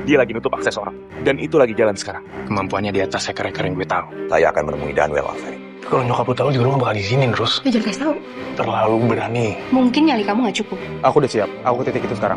Dia lagi nutup akses orang. Dan itu lagi jalan sekarang. Kemampuannya di atas hacker-hacker yang gue tahu. Saya akan menemui Danuel, Alfred. Kalau nyokap lu tahu juga lu gak bakal diizinin terus. Ya jangan kasih tahu. Terlalu berani. Mungkin nyali kamu gak cukup. Aku udah siap. Aku ke titik itu sekarang.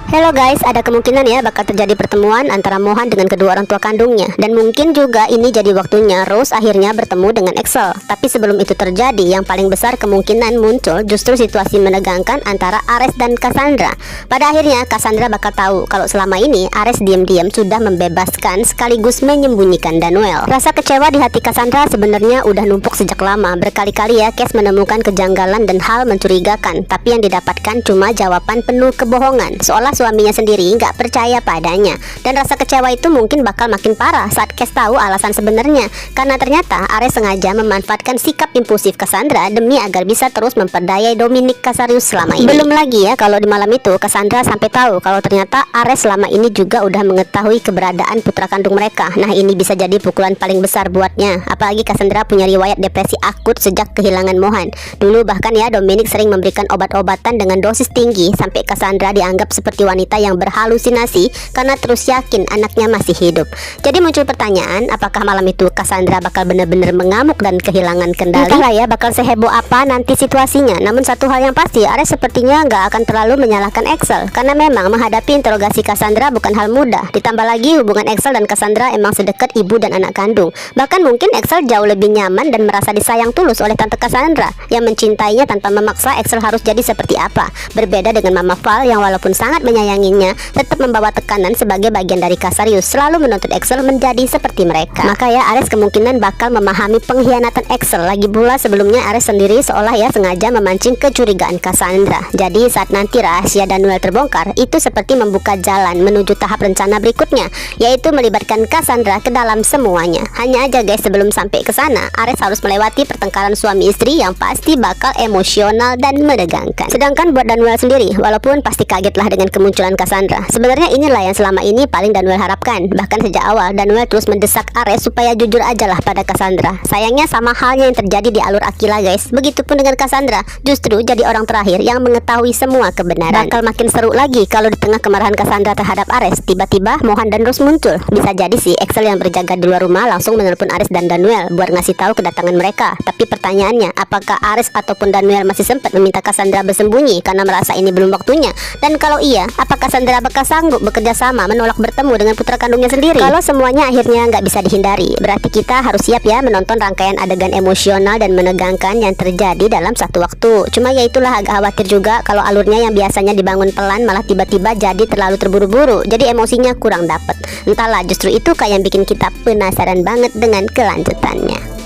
Hello guys, ada kemungkinan ya bakal terjadi pertemuan antara Mohan dengan kedua orang tua kandungnya. Dan mungkin juga ini jadi waktunya Rose akhirnya bertemu dengan Axel. Tapi sebelum itu terjadi, yang paling besar kemungkinan muncul justru situasi menegangkan antara Ares dan Cassandra. Pada akhirnya Cassandra bakal tahu kalau selama ini Ares diam-diam sudah membebaskan sekaligus menyembunyikan Danuel. Rasa kecewa di hati Cassandra sebenarnya udah numpuk sejak lama. Berkali-kali ya Cass menemukan kejanggalan dan hal mencurigakan, tapi yang didapatkan cuma jawaban penuh kebohongan, seolah suaminya sendiri nggak percaya padanya. Dan rasa kecewa itu mungkin bakal makin parah saat Cass tahu alasan sebenarnya, karena ternyata Ares sengaja memanfaatkan sikap impulsif Cassandra demi agar bisa terus memperdayai Dominic Casarius selama ini. Belum lagi ya kalau di malam itu Cassandra sampai tahu kalau ternyata Ares selama ini juga udah mengetahui keberadaan putra kandung mereka. Nah ini bisa jadi pukulan paling besar buatnya. Apalagi Cassandra punya riwayat depresi akut sejak kehilangan Mohan. Dulu bahkan ya Dominic sering memberikan obat-obatan dengan dosis tinggi sampai Cassandra dianggap seperti wanita yang berhalusinasi karena terus yakin anaknya masih hidup. Jadi muncul pertanyaan, apakah malam itu Cassandra bakal benar-benar mengamuk dan kehilangan kendali? Entahlah ya bakal seheboh apa nanti situasinya. Namun satu hal yang pasti, Ares sepertinya nggak akan terlalu menyalahkan Axel, karena memang menghadapi interogasi Cassandra bukan hal mudah. Ditambah lagi hubungan Axel dan Cassandra emang sedekat ibu dan anak kandung. Bahkan mungkin Axel jauh lebih nyaman dan merasa disayang tulus oleh tante Cassandra yang mencintainya tanpa memaksa Axel harus jadi seperti apa. Berbeda dengan Mama Val yang walaupun sangat menyayanginya, tetap membawa tekanan sebagai bagian dari Casarius, selalu menuntut Axel menjadi seperti mereka. Maka ya Ares kemungkinan bakal memahami pengkhianatan Axel. Lagi pula sebelumnya Ares sendiri seolah ya sengaja memancing kecurigaan Cassandra. Jadi saat nanti rahasia Danuel terbongkar, itu seperti membuka jalan menuju tahap rencana berikutnya, yaitu melibatkan Cassandra ke dalam semuanya. Hanya aja guys, sebelum sampai ke sana, Ares harus melewati pertengkaran suami istri yang pasti bakal emosional dan menegangkan. Sedangkan buat Danuel sendiri, walaupun pasti kagetlah dengan kemunculan Cassandra, sebenarnya inilah yang selama ini paling Danuel harapkan. Bahkan sejak awal Danuel terus mendesak Ares supaya jujur aja lah pada Cassandra. Sayangnya sama halnya yang terjadi di alur Aquila guys. Begitupun dengan Cassandra, justru jadi orang terakhir yang mengetahui semua kebenaran. Bakal makin seru lagi kalau di tengah kemarahan Cassandra terhadap Ares, tiba-tiba Mohan dan Rose muncul. Bisa jadi sih Axel yang berjaga di luar rumah langsung menelpon Ares dan Danuel buat ngasih tahu kedatangan mereka. Tapi pertanyaannya, apakah Ares ataupun Danuel masih sempat meminta Cassandra bersembunyi karena merasa ini belum waktunya? Dan kalau iya, apakah Cassandra bakal sanggup bekerja sama menolak bertemu dengan putra kandungnya sendiri? Kalau semuanya akhirnya nggak bisa dihindari, berarti kita harus siap ya menonton rangkaian adegan emosional dan menegangkan yang terjadi dalam satu waktu. Cuma ya itulah, agak khawatir juga kalau alurnya yang biasanya dibangun pelan malah tiba-tiba jadi terlalu terburu-buru, jadi emosinya kurang dapet. Entahlah, justru itu kayak yang bikin kita penasaran banget dengan kelanjutannya.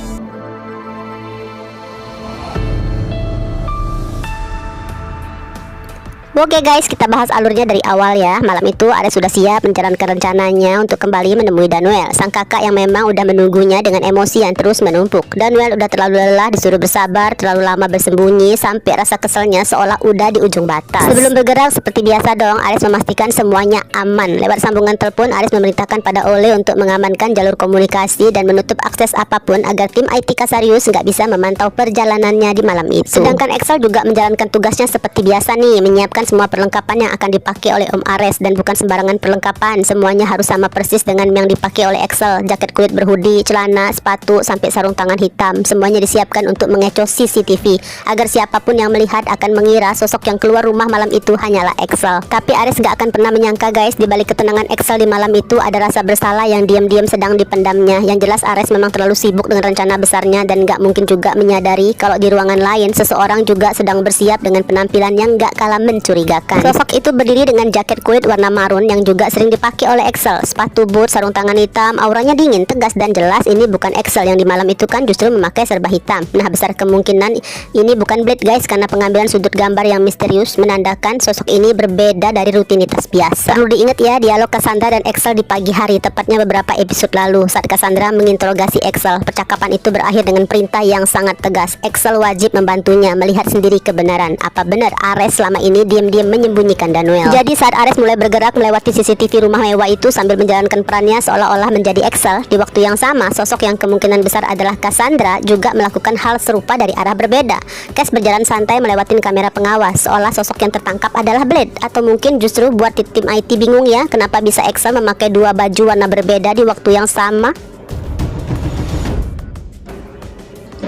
Oke guys, kita bahas alurnya dari awal ya. Malam itu Ares sudah siap menjalankan rencananya untuk kembali menemui Danuel, sang kakak yang memang udah menunggunya dengan emosi yang terus menumpuk. Danuel udah terlalu lelah disuruh bersabar, terlalu lama bersembunyi, sampai rasa keselnya seolah udah di ujung batas. Sebelum bergerak seperti biasa dong, Ares memastikan semuanya aman. Lewat sambungan telepon, Ares memerintahkan pada Ole untuk mengamankan jalur komunikasi dan menutup akses apapun agar tim IT Casarius nggak bisa memantau perjalanannya di malam itu. Sedangkan Axel juga menjalankan tugasnya seperti biasa nih, menyiapkan semua perlengkapan yang akan dipakai oleh Om Ares, dan bukan sembarangan perlengkapan. Semuanya harus sama persis dengan yang dipakai oleh Axel. Jaket kulit berhoodie, celana, sepatu, sampai sarung tangan hitam. Semuanya disiapkan untuk mengecoh CCTV agar siapapun yang melihat akan mengira sosok yang keluar rumah malam itu hanyalah Axel. Tapi Ares gak akan pernah menyangka guys, di balik ketenangan Axel di malam itu ada rasa bersalah yang diam-diam sedang dipendamnya. Yang jelas Ares memang terlalu sibuk dengan rencana besarnya dan gak mungkin juga menyadari kalau di ruangan lain seseorang juga sedang bersiap dengan penampilan yang gak kalah mencurigakan. Sosok itu berdiri dengan jaket kulit warna marun yang juga sering dipakai oleh Axel, sepatu boot, sarung tangan hitam, auranya dingin, tegas dan jelas ini bukan Axel yang di malam itu kan justru memakai serba hitam. Nah besar kemungkinan ini bukan Blade guys, karena pengambilan sudut gambar yang misterius menandakan sosok ini berbeda dari rutinitas biasa. Perlu diingat ya dialog Cassandra dan Axel di pagi hari, tepatnya beberapa episode lalu saat Cassandra menginterogasi Axel. Percakapan itu berakhir dengan perintah yang sangat tegas. Axel wajib membantunya melihat sendiri kebenaran. Apa benar Ares selama ini dia diam-diam menyembunyikan Daniel. Jadi saat Ares mulai bergerak melewati CCTV rumah mewah itu sambil menjalankan perannya seolah-olah menjadi Excel, di waktu yang sama sosok yang kemungkinan besar adalah Cassandra juga melakukan hal serupa dari arah berbeda. Cass berjalan santai melewati kamera pengawas, seolah sosok yang tertangkap adalah Blade. Atau mungkin justru buat tim IT bingung ya, kenapa bisa Excel memakai dua baju warna berbeda di waktu yang sama.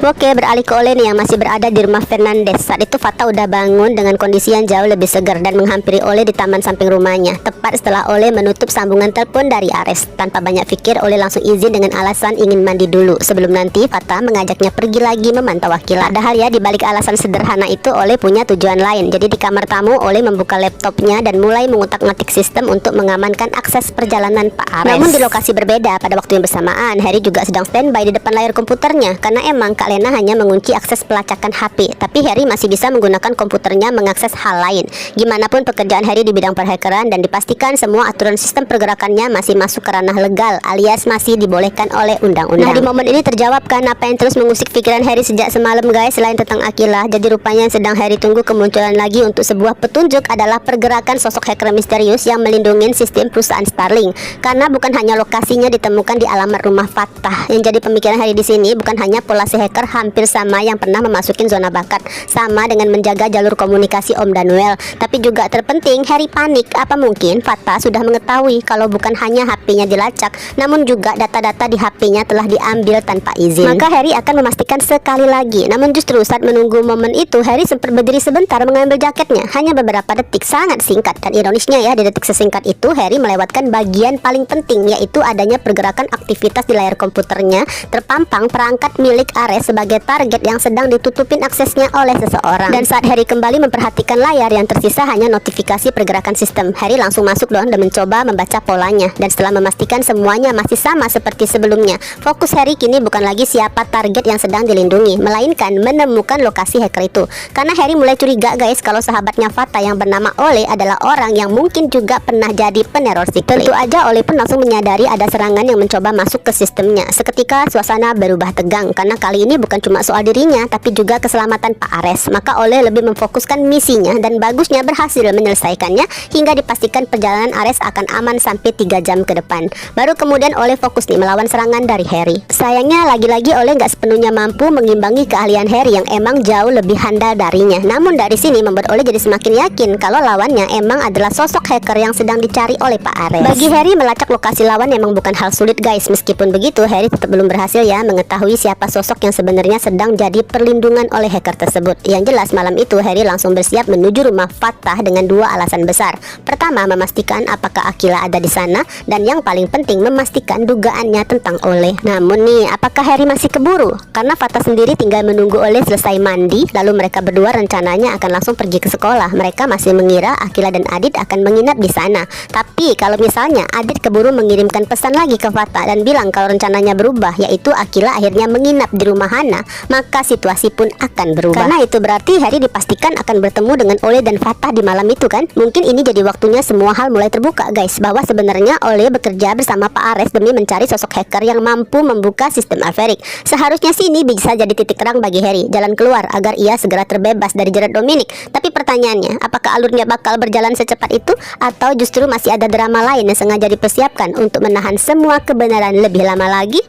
Oke, beralih ke Ole nih yang masih berada di rumah Fernandez. Saat itu Fata udah bangun dengan kondisi yang jauh lebih segar dan menghampiri Ole di taman samping rumahnya. Tepat setelah Ole menutup sambungan telepon dari Ares. Tanpa banyak pikir, Ole langsung izin dengan alasan ingin mandi dulu sebelum nanti Fata mengajaknya pergi lagi memantau Akila. Padahal ya, di balik alasan sederhana itu Ole punya tujuan lain. Jadi di kamar tamu, Ole membuka laptopnya dan mulai mengutak-ngatik sistem untuk mengamankan akses perjalanan Pak Ares. Namun di lokasi berbeda, pada waktu yang bersamaan, Harry juga sedang standby di depan layar komputernya karena emang Kak Lena hanya mengunci akses pelacakan HP, tapi Harry masih bisa menggunakan komputernya mengakses hal lain. Gimanapun pekerjaan Harry di bidang perhackeran dan dipastikan semua aturan sistem pergerakannya masih masuk ke ranah legal alias masih dibolehkan oleh undang-undang. Nah, di momen ini terjawabkan apa yang terus mengusik pikiran Harry sejak semalam guys, selain tentang Akila. Jadi rupanya yang sedang Harry tunggu kemunculan lagi untuk sebuah petunjuk adalah pergerakan sosok hacker misterius yang melindungi sistem perusahaan Starling. Karena bukan hanya lokasinya ditemukan di alamat rumah Fatah. Yang jadi pemikiran Harry di sini bukan hanya pola si hacker hampir sama yang pernah memasukin zona bakat, sama dengan menjaga jalur komunikasi Om Daniel. Tapi juga terpenting, Harry panik. Apa mungkin Fatah sudah mengetahui kalau bukan hanya HP-nya dilacak, namun juga data-data di HP-nya telah diambil tanpa izin. Maka Harry akan memastikan sekali lagi. Namun justru saat menunggu momen itu, Harry sempat berdiri sebentar mengambil jaketnya. Hanya beberapa detik, sangat singkat. Dan ironisnya ya, di detik sesingkat itu Harry melewatkan bagian paling penting, yaitu adanya pergerakan aktivitas di layar komputernya. Terpampang perangkat milik Ares sebagai target yang sedang ditutupin aksesnya oleh seseorang. Dan saat Harry kembali memperhatikan layar, yang tersisa hanya notifikasi pergerakan sistem. Harry langsung masuk dong dan mencoba membaca polanya. Dan setelah memastikan semuanya masih sama seperti sebelumnya, fokus Harry kini bukan lagi siapa target yang sedang dilindungi, melainkan menemukan lokasi hacker itu. Karena Harry mulai curiga guys, kalau sahabatnya Fata yang bernama Ole adalah orang yang mungkin juga pernah jadi peneror siklik. Tentu aja Ole pun langsung menyadari ada serangan yang mencoba masuk ke sistemnya. Seketika suasana berubah tegang, karena kali ini bukan cuma soal dirinya, tapi juga keselamatan Pak Ares. Maka Ole lebih memfokuskan misinya dan bagusnya berhasil menyelesaikannya hingga dipastikan perjalanan Ares akan aman sampai 3 jam ke depan. Baru kemudian Ole fokus nih melawan serangan dari Harry. Sayangnya lagi-lagi Ole nggak sepenuhnya mampu mengimbangi keahlian Harry yang emang jauh lebih handal darinya. Namun dari sini membuat Ole jadi semakin yakin kalau lawannya emang adalah sosok hacker yang sedang dicari oleh Pak Ares. Bagi Harry, melacak lokasi lawan emang bukan hal sulit guys. Meskipun begitu, Harry tetap belum berhasil ya mengetahui siapa sosok yang sebenarnya sedang jadi perlindungan oleh hacker tersebut. Yang jelas malam itu Harry langsung bersiap menuju rumah Fatah dengan 2 alasan besar. Pertama, memastikan apakah Akila ada di sana, dan yang paling penting memastikan dugaannya tentang Ole. Namun nih, apakah Harry masih keburu? Karena Fatah sendiri tinggal menunggu Ole selesai mandi, lalu mereka berdua rencananya akan langsung pergi ke sekolah. Mereka masih mengira Akila dan Adit akan menginap di sana. Tapi kalau misalnya Adit keburu mengirimkan pesan lagi ke Fatah dan bilang kalau rencananya berubah, yaitu Akila akhirnya menginap di rumah Hana, maka situasi pun akan berubah. Karena itu berarti Harry dipastikan akan bertemu dengan Ole dan Fatah di malam itu kan. Mungkin ini jadi waktunya semua hal mulai terbuka guys, bahwa sebenarnya Ole bekerja bersama Pak Ares demi mencari sosok hacker yang mampu membuka sistem Alferic. Seharusnya sih ini bisa jadi titik terang bagi Harry, jalan keluar agar ia segera terbebas dari jerat Dominic. Tapi pertanyaannya, apakah alurnya bakal berjalan secepat itu, atau justru masih ada drama lain yang sengaja dipersiapkan untuk menahan semua kebenaran lebih lama lagi?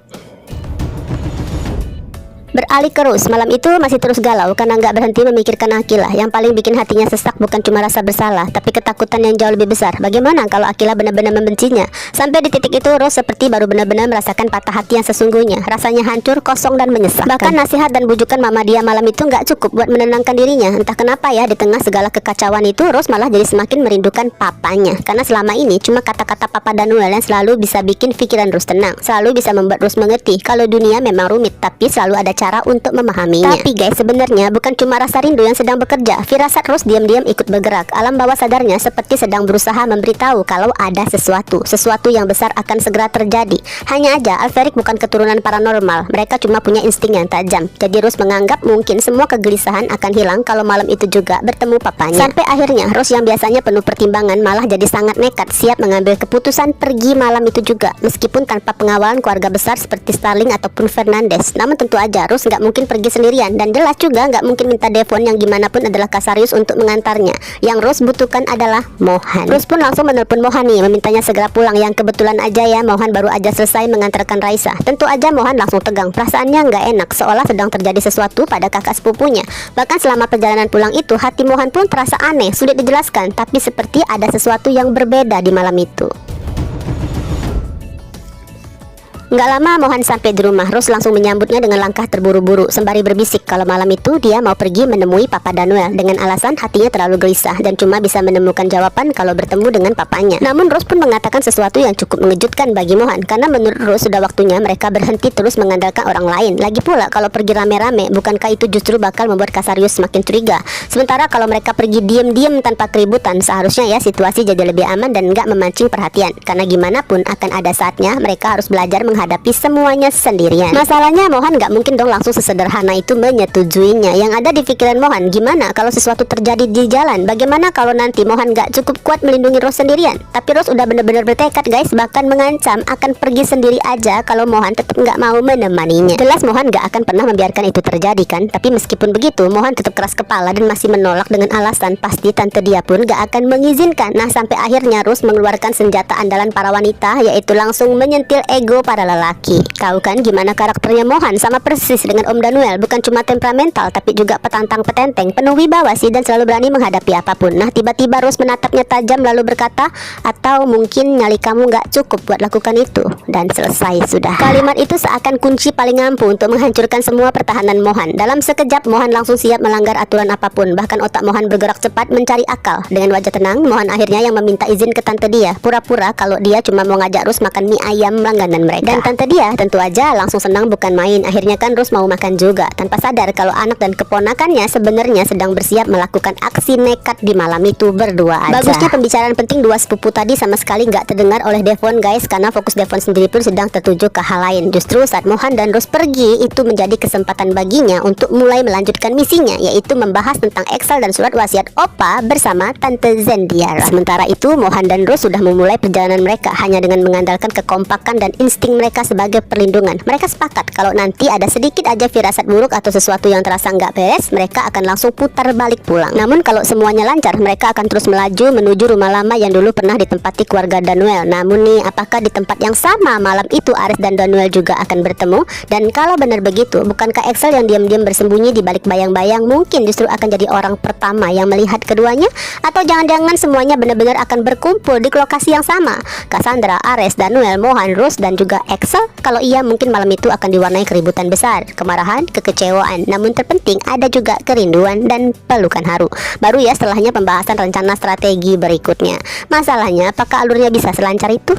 Beralih ke Rose, malam itu masih terus galau karena nggak berhenti memikirkan Akila. Yang paling bikin hatinya sesak bukan cuma rasa bersalah, tapi ketakutan yang jauh lebih besar. Bagaimana kalau Akila benar-benar membencinya? Sampai di titik itu Rose seperti baru benar-benar merasakan patah hati yang sesungguhnya. Rasanya hancur, kosong, dan menyesakkan. Bahkan nasihat dan bujukan mama dia malam itu nggak cukup buat menenangkan dirinya. Entah kenapa ya, di tengah segala kekacauan itu Rose malah jadi semakin merindukan papanya. Karena selama ini cuma kata-kata Papa Daniel yang selalu bisa bikin pikiran Rose tenang, selalu bisa membuat Rose mengerti kalau dunia memang rumit, tapi selalu ada cara untuk memahaminya. Tapi guys, sebenarnya bukan cuma rasa rindu yang sedang bekerja. Firasat Rose diam-diam ikut bergerak. Alam bawah sadarnya seperti sedang berusaha memberitahu kalau ada sesuatu yang besar akan segera terjadi. Hanya aja Alferic bukan keturunan paranormal. Mereka cuma punya insting yang tajam. Jadi Rose menganggap mungkin semua kegelisahan akan hilang kalau malam itu juga bertemu papanya. Sampai akhirnya Rose yang biasanya penuh pertimbangan malah jadi sangat nekat, siap mengambil keputusan pergi malam itu juga, meskipun tanpa pengawalan keluarga besar seperti Starling ataupun Fernandez. Namun tentu aja Rus nggak mungkin pergi sendirian, dan jelas juga nggak mungkin minta Devon yang gimana pun adalah Kasarius untuk mengantarnya. Yang Rus butuhkan adalah Mohan. Rus pun langsung menelpon Mohan nih, memintanya segera pulang. Yang kebetulan aja ya, Mohan baru aja selesai mengantarkan Raisa. Tentu aja Mohan langsung tegang, perasaannya nggak enak, seolah sedang terjadi sesuatu pada kakak sepupunya. Bahkan selama perjalanan pulang itu, hati Mohan pun terasa aneh, sulit dijelaskan, tapi seperti ada sesuatu yang berbeda di malam itu. Nggak lama Mohan sampai di rumah. Rus langsung menyambutnya dengan langkah terburu-buru, sembari berbisik kalau malam itu dia mau pergi menemui Papa Danuel dengan alasan hatinya terlalu gelisah dan cuma bisa menemukan jawaban kalau bertemu dengan papanya. Namun Rus pun mengatakan sesuatu yang cukup mengejutkan bagi Mohan, karena menurut Rus sudah waktunya mereka berhenti terus mengandalkan orang lain. Lagi pula kalau pergi rame-rame, bukankah itu justru bakal membuat Kasarius semakin curiga? Sementara kalau mereka pergi diam-diam tanpa keributan, seharusnya ya situasi jadi lebih aman dan nggak memancing perhatian. Karena gimana pun akan ada saatnya mereka harus belajar menghadapi semuanya sendirian. Masalahnya Mohan nggak mungkin dong langsung sesederhana itu menyetujuinya. Yang ada di pikiran Mohan, gimana kalau sesuatu terjadi di jalan? Bagaimana kalau nanti Mohan nggak cukup kuat melindungi Rose sendirian? Tapi Rose udah bener-bener bertekad guys, bahkan mengancam akan pergi sendiri aja kalau Mohan tetap nggak mau menemaninya. Jelas Mohan nggak akan pernah membiarkan itu terjadi kan? Tapi meskipun begitu, Mohan tetap keras kepala dan masih menolak dengan alasan pasti tante dia pun nggak akan mengizinkan. Nah sampai akhirnya Rose mengeluarkan senjata andalan para wanita, yaitu langsung menyentil ego para lelaki. Tahu kan gimana karakternya Mohan, sama persis dengan Om Danuel, bukan cuma temperamental tapi juga petantang petenteng, penuh wibawa sih dan selalu berani menghadapi apapun. Nah tiba-tiba Rose menatapnya tajam lalu berkata, atau mungkin nyali kamu nggak cukup buat lakukan itu, dan selesai sudah. Kalimat itu seakan kunci paling ampuh untuk menghancurkan semua pertahanan Mohan. Dalam sekejap Mohan langsung siap melanggar aturan apapun, bahkan otak Mohan bergerak cepat mencari akal. Dengan wajah tenang Mohan akhirnya yang meminta izin ke tante dia, pura-pura kalau dia cuma mau ngajak Rose makan mie ayam langganan mereka. Dan tante dia tentu aja langsung senang bukan main. Akhirnya kan Rose mau makan juga, tanpa sadar kalau anak dan keponakannya sebenarnya sedang bersiap melakukan aksi nekat di malam itu berdua aja. Bagusnya pembicaraan penting dua sepupu tadi sama sekali nggak terdengar oleh Devon guys, karena fokus Devon sendiri pun sedang tertuju ke hal lain. Justru saat Mohan dan Rose pergi, itu menjadi kesempatan baginya untuk mulai melanjutkan misinya, yaitu membahas tentang Excel dan surat wasiat Opa bersama Tante Zendiara. Sementara itu Mohan dan Rose sudah memulai perjalanan mereka hanya dengan mengandalkan kekompakan dan insting mereka sebagai perlindungan. Mereka sepakat kalau nanti ada sedikit aja firasat buruk atau sesuatu yang terasa nggak beres, mereka akan langsung putar balik pulang. Namun kalau semuanya lancar, mereka akan terus melaju menuju rumah lama yang dulu pernah ditempati keluarga Danuel. Namun nih, apakah di tempat yang sama malam itu Ares dan Danuel juga akan bertemu? Dan kalau benar begitu, bukankah Excel yang diam-diam bersembunyi di balik bayang-bayang mungkin justru akan jadi orang pertama yang melihat keduanya? Atau jangan-jangan semuanya benar-benar akan berkumpul di lokasi yang sama? Cassandra, Ares, Danuel, Mohan, Rose, dan juga Excel? Kalau iya, mungkin malam itu akan diwarnai keributan besar, kemarahan, kekecewaan. Namun terpenting ada juga kerinduan dan pelukan haru. Baru ya setelahnya pembahasan rencana strategi berikutnya. Masalahnya apakah alurnya bisa selancar itu?